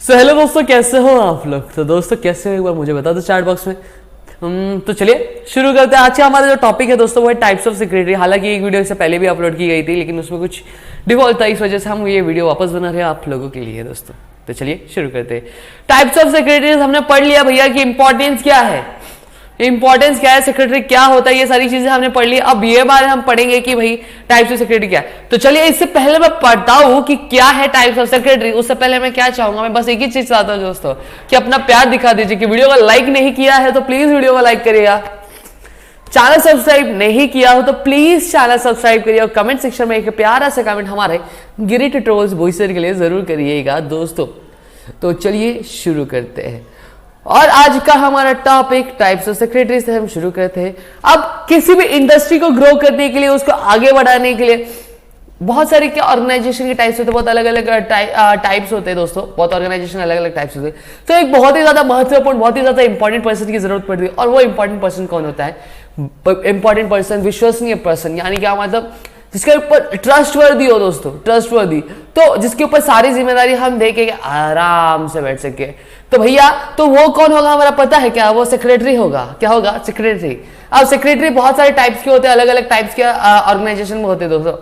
Hello दोस्तों, कैसे हो आप लोग। तो दोस्तों कैसे हो एक बार मुझे बता दो चैट बॉक्स में। तो चलिए शुरू करते हैं। आज का हमारा जो टॉपिक है दोस्तों वो है टाइप्स ऑफ सिक्योरिटी। हालांकि एक वीडियो इससे पहले भी अपलोड की गई थी लेकिन उसमें कुछ डिफॉल्ट था, इस वजह से हम ये वीडियो वापस बना रहे हैं आप लोगों के लिए दोस्तों। तो चलिए शुरू करते हैं। टाइप्स ऑफ सिक्योरिटी हमने पढ़ लिया भैया कि इंपॉर्टेंस क्या है, इंपॉर्टेंस क्या है, सेक्रेटरी क्या होता है, ये सारी चीजें हमने पढ़ ली। अब ये बार हम पढ़ेंगे कि भाई टाइप्स ऑफ सेक्रेटरी क्या है। तो चलिए इससे पहले मैं बताऊं कि क्या है टाइप्स ऑफ सेक्रेटरी, उससे पहले मैं क्या चाहूंगा, मैं बस एक ही चीज चाहता हूं दोस्तों कि अपना प्यार दिखा दीजिए। कि वीडियो को लाइक नहीं किया है तो प्लीज वीडियो को लाइक करिएगा, चैनल सब्सक्राइब नहीं किया हो तो प्लीज चैनल सब्सक्राइब करिए और कमेंट सेक्शन में एक प्यारा सा कमेंट हमारे गिरी ट्यूटोरियल्स वॉइसर के लिए जरूर करिएगा दोस्तों। तो चलिए शुरू करते हैं और आज का हमारा टॉपिक टाइप्स ऑफ सेक्रेटरी से हम शुरू करते हैं। अब किसी भी इंडस्ट्री को ग्रो करने के लिए, उसको आगे बढ़ाने के लिए बहुत सारे क्या ऑर्गेनाइजेशन के टाइप्स होते हैं, बहुत अलग अलग टाइप्स होते हैं दोस्तों, बहुत ऑर्गेनाइजेशन अलग अलग टाइप्स होते हैं। तो एक बहुत ही ज्यादा महत्वपूर्ण, बहुत ही ज्यादा इंपॉर्टेंट पर्सन की जरूरत पड़ती है और वो इंपॉर्टेंट पर्सन कौन होता है? इंपॉर्टेंट पर्सन, विश्वसनीय पर्सन, यानी क्या मतलब जिसके ऊपर ट्रस्टवर्दी हो दोस्तों, ट्रस्टवर्दी, तो जिसके ऊपर सारी जिम्मेदारी हम दे के आराम से बैठ सके। तो भैया तो वो कौन होगा हमारा पता है क्या? वो सेक्रेटरी होगा। क्या होगा? सेक्रेटरी। अब सेक्रेटरी बहुत सारे टाइप्स के होते हैं, अलग अलग टाइप्स के ऑर्गेनाइजेशन में होते हैं दोस्तों।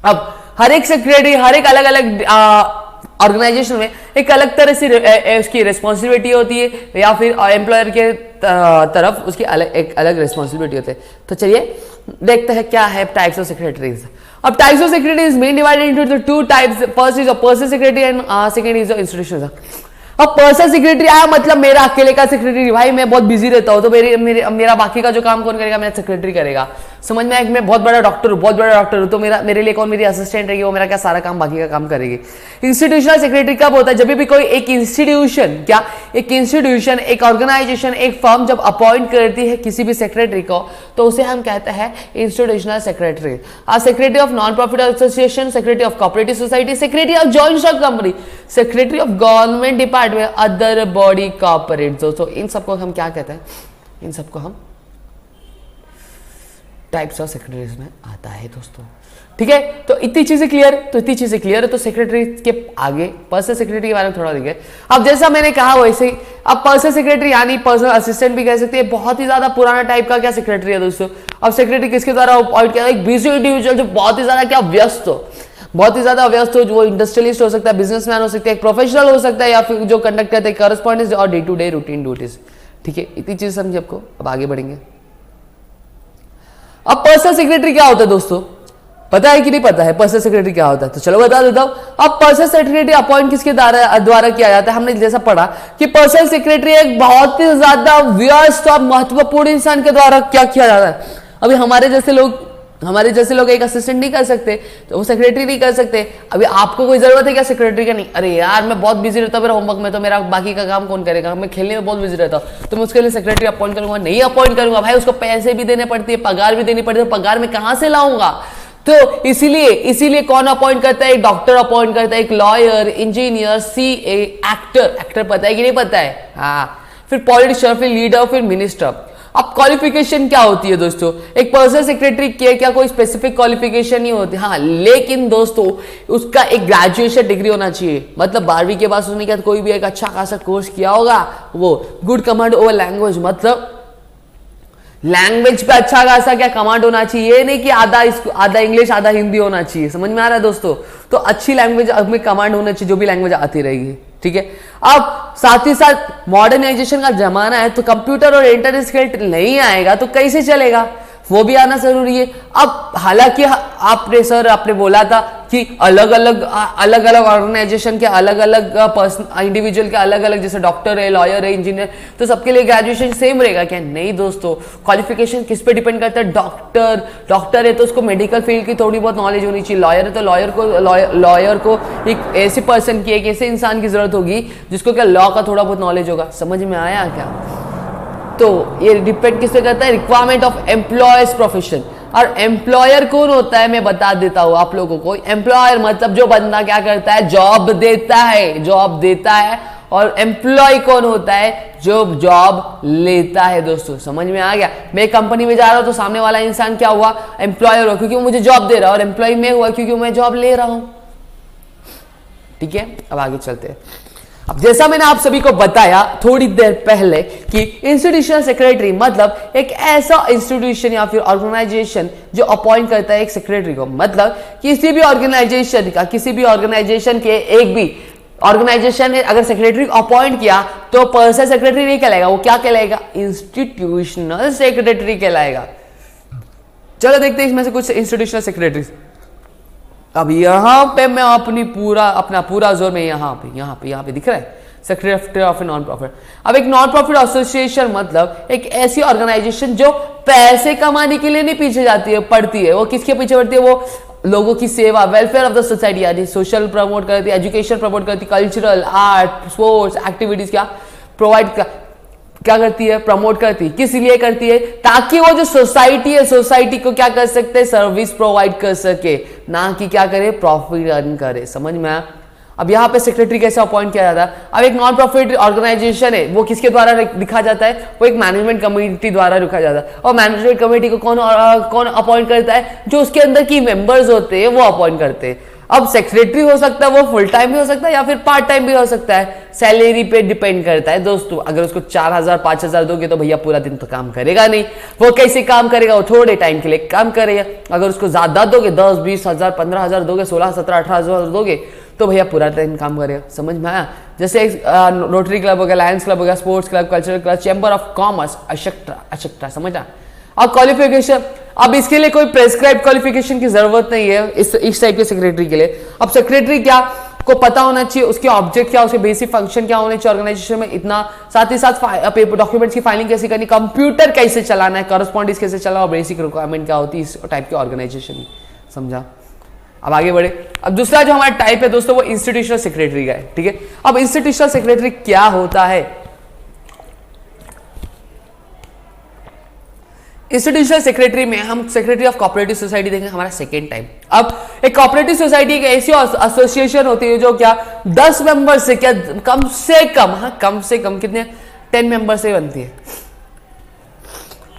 अब हर एक सेक्रेटरी हर एक अलग अलग ऑर्गेनाइजेशन में एक अलग तरह से उसकी रिस्पॉन्सिबिलिटी होती है या फिर एम्प्लॉयर के तरफ उसकी एक अलग रिस्पॉन्सिबिलिटी होती है। तो चलिए देखते हैं क्या है टाइप्स ऑफ सेक्रेटरीज। अब types of secretaries main divided into two types. First is personal secretary and second is institutional. अब पर्सनल सेक्रेटरी आया मतलब मेरा अकेले का सेक्रेटरी, भाई मैं बहुत बिजी रहता हूँ तो मेरा बाकी का जो काम कौन करेगा? मेरा सेक्रेटरी करेगा। समझ में आया कि मैं बहुत बड़ा डॉक्टर हूँ, बहुत बड़ा डॉक्टर हूँ, तो मेरे लिए कौन? मेरी असिस्टेंट रहेगी, वो मेरा क्या सारा काम बाकी का काम करेगी। इंस्टीट्यूशनल सेक्रेटरी कब होता है? जब भी कोई एक इंस्टीट्यूशन, क्या एक इंस्टीट्यूशन, एक ऑर्गेनाइजेशन, एक फर्म जब अपॉइंट करती है किसी भी सेक्रेटरी को तो उसे हम कहते हैं institutional secretary. Secretary of non profit association, secretary of cooperative society, secretary of joint stock company, secretary of government department, other body corporate दोस्तों, इन सबको हम क्या कहते हैं? इन सबको हम टाइप्स ऑफ सेक्रेटरीज में आता है दोस्तों। ठीक है, तो इतनी चीजें क्लियर, तो इतनी चीजें क्लियर है। तो सेक्रेटरी के आगे पर्सनल सेक्रेटरी के बारे में थोड़ा देखिए। अब जैसा मैंने कहा वैसे ही अब पर्सनल सेक्रेटरी यानी पर्सनल असिस्टेंट भी कह सकते हैं, बहुत ही ज्यादा पुराना टाइप का क्या सेक्रेटरी है दोस्तों। अब सेक्रेटरी किसके द्वारा अपॉइंट किया? एक बिजी इंडिविजुअल जो बहुत ही ज्यादा क्या व्यस्त हो, बहुत ही ज्यादा व्यस्त हो, जो वो इंडस्ट्रियलिस्ट हो सकता है, बिजनेसमैन हो सकता है, एक प्रोफेशनल हो सकता है, या फिर जो कंडक्ट करते हैं करस्पॉन्डेंस और day to day routine duties. ठीक है, इतनी चीज समझिए आपको। अब आगे बढ़ेंगे। अब पर्सनल सेक्रेटरी क्या होता है दोस्तों? पता है कि नहीं पता है पर्सनल सेक्रेटरी क्या होता है? तो चलो बता देता हूं। अब पर्सनल सेक्रेटरी अपॉइंट किसके द्वारा किया जाता है? हमने जैसा पढ़ा कि पर्सनल सेक्रेटरी एक बहुत ही ज्यादा व्यस्त और महत्वपूर्ण इंसान के द्वारा क्या किया जाता है। अभी हमारे जैसे लोग एक असिस्टेंट नहीं कर सकते तो वो सेक्रेटरी नहीं कर सकते। अभी आपको कोई जरूरत है क्या सेक्रेटरी का? नहीं। अरे यार मैं बहुत बिजी रहता हूँ मेरा होमवर्क में, तो मेरा बाकी का काम कौन करेगा? मैं खेलने में बहुत बिजी रहता हूँ तो मैं उसके लिए सेक्रेटरी अपॉइंट करूंगा? नहीं अपॉइंट करूंगा भाई, उसको पैसे भी देने पड़ती है, पगार भी देनी पड़ती है, पगार में कहां से लाऊंगा? तो इसीलिए कौन अपॉइंट करता है? एक डॉक्टर अपॉइंट करता है, एक लॉयर, इंजीनियर, सीए, एक्टर पता है कि नहीं पता है? हाँ, फिर पॉलिटिशियन, फिर लीडर, फिर मिनिस्टर। अब क्वालिफिकेशन क्या होती है दोस्तों? एक पर्सनल सेक्रेटरी के क्या कोई स्पेसिफिक क्वालिफिकेशन नहीं होती, हाँ, लेकिन दोस्तों उसका एक ग्रेजुएशन डिग्री होना चाहिए। मतलब 12वीं के बाद उसने क्या कोई भी एक अच्छा खासा कोर्स किया होगा, वो गुड कमांड ओवर लैंग्वेज, मतलब लैंग्वेज पे अच्छा खासा क्या कमांड होना चाहिए। ये नहीं कि आधा इंग्लिश आधा हिंदी होना चाहिए। समझ में आ रहा है दोस्तों? तो अच्छी लैंग्वेज में कमांड होना चाहिए, जो भी लैंग्वेज आती रहेगी। ठीक है, अब साथ ही साथ मॉडर्नाइजेशन का जमाना है तो कंप्यूटर और इंटरनेट स्किल नहीं आएगा तो कैसे चलेगा? वो भी आना जरूरी है। अब हालांकि आपने बोला था कि अलग अलग ऑर्गेनाइजेशन के अलग अलग इंडिविजुअल के अलग अलग, जैसे डॉक्टर है, लॉयर है, इंजीनियर, तो सबके लिए ग्रेजुएशन सेम रहेगा क्या? नहीं दोस्तों, क्वालिफिकेशन किस पे डिपेंड करता है? डॉक्टर है तो उसको मेडिकल फील्ड की थोड़ी बहुत नॉलेज होनी चाहिए। लॉयर है तो लॉयर को एक ऐसे पर्सन की, एक ऐसे इंसान की जरूरत होगी जिसको क्या लॉ का थोड़ा बहुत नॉलेज होगा। समझ में आया क्या? तो ये डिपेंड किससे करता है? Requirement of employers profession. और एम्प्लॉयर कौन होता है मैं बता देता हूं आप लोगों को। एम्प्लॉयर मतलब जो बंदा क्या करता है? जॉब देता है। और एम्प्लॉय कौन होता है? जो जॉब लेता है दोस्तों। समझ में आ गया? मैं एक कंपनी में जा रहा हूं तो सामने वाला इंसान क्या हुआ? एम्प्लॉयर हुआ क्योंकि वो मुझे जॉब दे रहा है, और एम्प्लॉय मैं हुआ क्योंकि मैं जॉब ले रहा हूं। ठीक है, अब आगे चलते हैं। अब जैसा मैंने आप सभी को बताया थोड़ी देर पहले कि इंस्टीट्यूशनल सेक्रेटरी मतलब एक ऐसा इंस्टीट्यूशन या फिर ऑर्गेनाइजेशन जो अपॉइंट करता है एक सेक्रेटरी को, मतलब किसी भी ऑर्गेनाइजेशन के एक भी ऑर्गेनाइजेशन ने अगर सेक्रेटरी को अपॉइंट किया तो पर्सनल सेक्रेटरी नहीं कहलाएगा, वो क्या कहलाएगा? इंस्टीट्यूशनल सेक्रेटरी कहलाएगा। चलो देखते हैं इसमें से कुछ इंस्टीट्यूशनल सेक्रेटरी। अब यहां पे मैं अपना पूरा जोर में यहां पे दिख रहा है secretary of a non profit. अब एक नॉन प्रॉफिट एसोसिएशन मतलब एक ऐसी ऑर्गेनाइजेशन जो पैसे कमाने के लिए नहीं पीछे जाती है, पड़ती है। वो किसके पीछे पड़ती है? वो लोगों की सेवा, वेलफेयर ऑफ द सोसाइटी, यानी सोशल प्रमोट करती है, एजुकेशन प्रमोट करती है, कल्चरल, आर्ट, स्पोर्ट्स एक्टिविटीज क्या करती है? प्रमोट करती है। किस लिए करती है? ताकि वो जो सोसाइटी है, सोसाइटी को क्या कर सकते हैं? सर्विस प्रोवाइड कर सके, ना कि क्या करे? प्रॉफिट अर्न करे। समझ में आया? अब यहाँ पे सेक्रेटरी कैसे अपॉइंट किया जाता है? अब एक नॉन प्रॉफिट ऑर्गेनाइजेशन है, वो किसके द्वारा लिखा जाता है? वो एक मैनेजमेंट कमेटी द्वारा लिखा जाता है। और मैनेजमेंट कमेटी को कौन अपॉइंट करता है? जो उसके अंदर की मेंबर्स होते हैं वो अपॉइंट करते हैं। अब सेक्रेटरी हो सकता है, वो फुल टाइम भी हो सकता है या फिर पार्ट टाइम भी हो सकता है, सैलरी पे डिपेंड करता है दोस्तों। अगर उसको 4,000 5,000 दोगे तो भैया पूरा दिन तो काम करेगा नहीं, वो कैसे काम करेगा? वो थोड़े टाइम के लिए काम करेगा। अगर उसको ज्यादा दोगे, 10 20 हजार 15,000 दोगे, 16 17 18,000 दोगे तो भैया पूरा टाइम काम करेगा। समझ में आया? जैसे रोटरी क्लब हो गया, लायंस क्लब हो गया, sports club, cultural club, chamber of commerce, etcetera. समझा? अब क्वालिफिकेशन, अब इसके लिए कोई प्रेस्क्राइब क्वालिफिकेशन की जरूरत नहीं है इस टाइप के सेक्रेटरी के लिए। अब सेक्रेटरी क्या को पता होना चाहिए, उसके ऑब्जेक्ट क्या, उसके बेसिक फंक्शन क्या होने चाहिए ऑर्गेनाइजेशन में, इतना साथ ही साथ पेपर डॉक्यूमेंट्स की फाइलिंग कैसे करनी, कंप्यूटर कैसे चलाना है, करस्पॉन्डेंस कैसे चलाना, और बेसिक रिक्वायरमेंट क्या होती है इस टाइप के ऑर्गेनाइजेशन की। समझा? अब आगे बढ़े। अब दूसरा जो हमारा टाइप है दोस्तों वो इंस्टीट्यूशनल सेक्रेटरी का है। ठीक है, अब इंस्टीट्यूशनल सेक्रेटरी क्या होता है? इंस्टीट्यूशनल सेक्रेटरी में हम सेक्रेटरी ऑफ कोऑपरेटिव सोसाइटी देखेंगे, हमारा सेकेंड टाइम। अब एक कोऑपरेटिव सोसाइटी एक ऐसी एसोसिएशन होती है जो क्या 10 मेंबर से क्या कम से कम कितने 10 मेंबर से बनती है,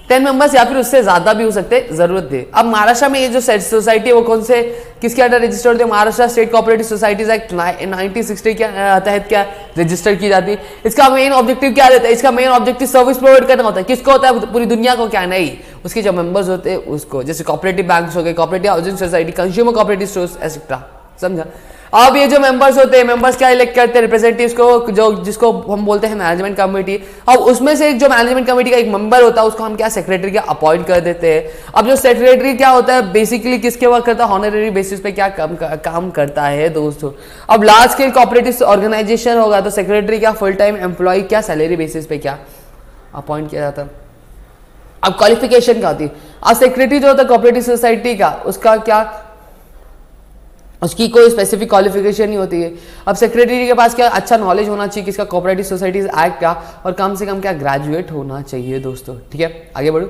10 मेंबर्स या फिर उससे ज्यादा भी हो सकते हैं, जरूरत है। अब महाराष्ट्र में ये जो सोसाइटी है वो कौन से किसके अंडर रजिस्टर्ड होती है? Maharashtra state cooperative societies act 1960 के तहत क्या रजिस्टर की जाती है। इसका मेन ऑब्जेक्टिव क्या रहता है? इसका मेन ऑब्जेक्टिव सर्विस प्रोवाइड करना होता है। किसको होता है? पूरी दुनिया को। क्या नहीं, उसके जो मेंबर्स होते हैं उसको। जैसे कोऑपरेटिव बैंक्स हो गए, cooperative housing society, consumer cooperative stores etcetera. समझा? अब ये जो मेंबर्स होते हैं, मेंबर्स क्या इलेक्ट करते हैं? रिप्रेजेंटेटिव्स को, जो जिसको हम बोलते हैं मैनेजमेंट कमेटी। अब उसमें से जो मैनेजमेंट कमेटी का एक मेंबर होता है उसको हम क्या सेक्रेटरी क्या अपॉइंट कर देते हैं। अब जो सेक्रेटरी क्या होता है बेसिकली किसके वर्क करता है? ऑनररी बेसिस पे क्या काम करता है दोस्तों। अब लार्ज स्केल कोऑपरेटिव ऑर्गेनाइजेशन होगा तो सेक्रेटरी क्या फुल टाइम एम्प्लॉय क्या सैलरी बेसिस पे क्या अपॉइंट किया जाता है। अब क्वालिफिकेशन क्या होती है? अब सेक्रेटरी जो होता है कोऑपरेटिव सोसाइटी का, उसका क्या, उसकी कोई स्पेसिफिक क्वालिफिकेशन नहीं होती है। अब सेक्रेटरी के पास क्या अच्छा नॉलेज होना चाहिए किसका? कोऑपरेटिव सोसाइटीज एक्ट का, और कम से कम क्या ग्रेजुएट होना चाहिए दोस्तों। ठीक है, आगे बढ़ो।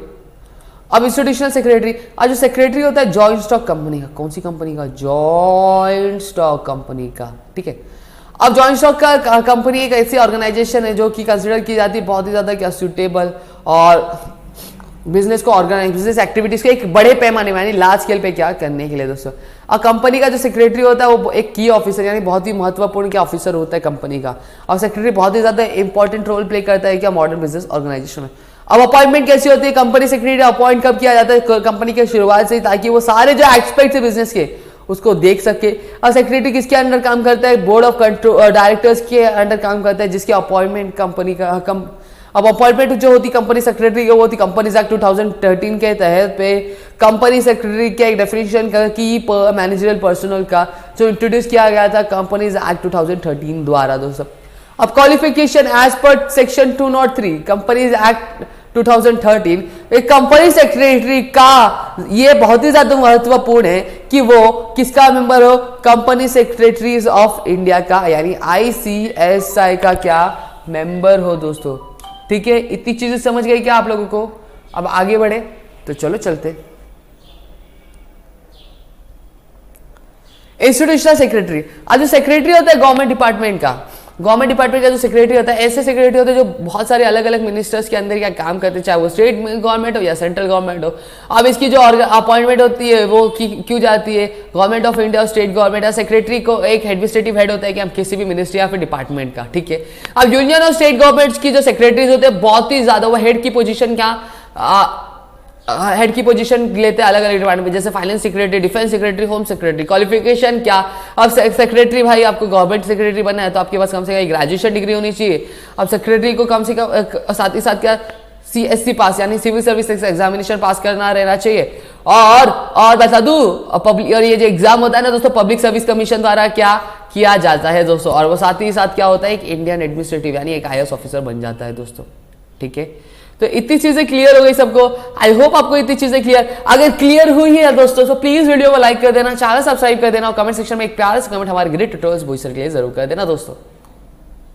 अब इंस्टीट्यूशनल सेक्रेटरी, आज जो सेक्रेटरी होता है जॉइंट स्टॉक कंपनी का। कौन सी कंपनी का? जॉइंट स्टॉक कंपनी का। ठीक है, अब जॉइंट स्टॉक का कंपनी एक ऐसी ऑर्गेनाइजेशन है जो कि कंसिडर की जाती है बहुत ही ज्यादा क्या सुटेबल और बिजनेस को ऑर्गेनाइज, बिजनेस एक्टिविटीज के एक बड़े पैमाने में यानी लार्ज स्केल पे क्या करने के लिए दोस्तों। और कंपनी का जो सेक्रेटरी होता है वो एक की ऑफिसर यानी बहुत ही महत्वपूर्ण क्या ऑफिसर होता है कंपनी का। और सेक्रेटरी बहुत ही ज्यादा इंपॉर्टेंट रोल प्ले करता है क्या मॉडर्न बिजनेस ऑर्गेनाइजेशन में। अब अपॉइंटमेंट कैसी होती है? कंपनी सेक्रेटरी अपॉइंट कब किया जाता है? कंपनी के शुरुआत से ही, ताकि वो सारे जो एस्पेक्ट है बिजनेस के उसको देख सके। और सेक्रेटरी किसके अंडर काम करता है? बोर्ड ऑफ कंट्रोल डायरेक्टर्स के अंडर काम करता है, जिसके अपॉइंटमेंट कंपनी का अब अपॉइंटमेंट जो होती कंपनी सेक्रेटरी की वो होती कंपनीज एक्ट 2013 के तहत पे कंपनी सेक्रेटरी के एक डेफिनेशन की मैनेजरियल पर्सनल का जो इंट्रोड्यूस किया गया था कंपनीज एक्ट 2013 द्वारा दोस्तों। अब qualification as per section 203 companies act 2013 एक कंपनी सेक्रेटरी का ये बहुत ही ज्यादा महत्वपूर्ण है कि वो किसका मेंबर हो? कंपनी सेक्रेटरीज ऑफ इंडिया का यानी ICSI का क्या मेंबर हो दोस्तों। ठीक है, इतनी चीजें समझ गई क्या आप लोगों को? अब आगे बढ़े तो चलो चलते। इंस्टीट्यूशनल सेक्रेटरी, आज जो सेक्रेटरी होता है गवर्नमेंट डिपार्टमेंट का गवर्नमेंट डिपार्टमेंट का जो सेक्रेटरी होता है, ऐसे सेक्रेटरी होते हैं जो बहुत सारे अलग अलग मिनिस्टर्स के अंदर क्या काम करते हैं, चाहे वो स्टेट गवर्नमेंट हो या सेंट्रल गवर्नमेंट हो। अब इसकी जो अपॉइंटमेंट होती है वो क्यों जाती है, गवर्नमेंट ऑफ इंडिया और स्टेट गवर्नमेंट या सेक्रेटरी को एक एडमिनिस्ट्रेटिव हेड होता है कि हम किसी भी मिनिस्ट्री या फिर डिपार्टमेंट का, ठीक है। अब यूनियन और स्टेट गवर्नमेंट्स की जो सेक्रेटरीज होते हैं बहुत ही ज्यादा, वो हेड की पोजीशन क्या हेड की पोजीशन लेते हैं अलग अलग डिपार्टमेंट, जैसे finance secretary, defence secretary, home secretary. Qualification क्या, अब सेक्रेटरी भाई आपको गवर्नमेंट सेक्रेटरी बनना है तो आपके पास कम से कम ग्रेजुएशन डिग्री होनी चाहिए। अब सेक्रेटरी को कम से कम साथ ही साथ क्या CSC पास यानी सिविल सर्विस एग्जामिनेशन पास करना रहना चाहिए। और बता दूं पब्लिक, और ये जो एग्जाम होता है ना दोस्तों, पब्लिक सर्विस कमीशन द्वारा क्या किया जाता है दोस्तों, और वो साथ ही साथ क्या होता है, एक इंडियन एडमिनिस्ट्रेटिव यानी एक IAS ऑफिसर बन जाता है दोस्तों, ठीक है। तो इतनी चीजें क्लियर हो गई सबको, आई होप आपको इतनी चीजें क्लियर, अगर क्लियर हुई है दोस्तों तो प्लीज वीडियो को लाइक कर देना, चैनल सब्सक्राइब कर देना और कमेंट सेक्शन में एक प्यारा सा कमेंट हमारे ग्रेट ट्यूटोरियल्स बॉयज के लिए जरूर कर देना दोस्तों।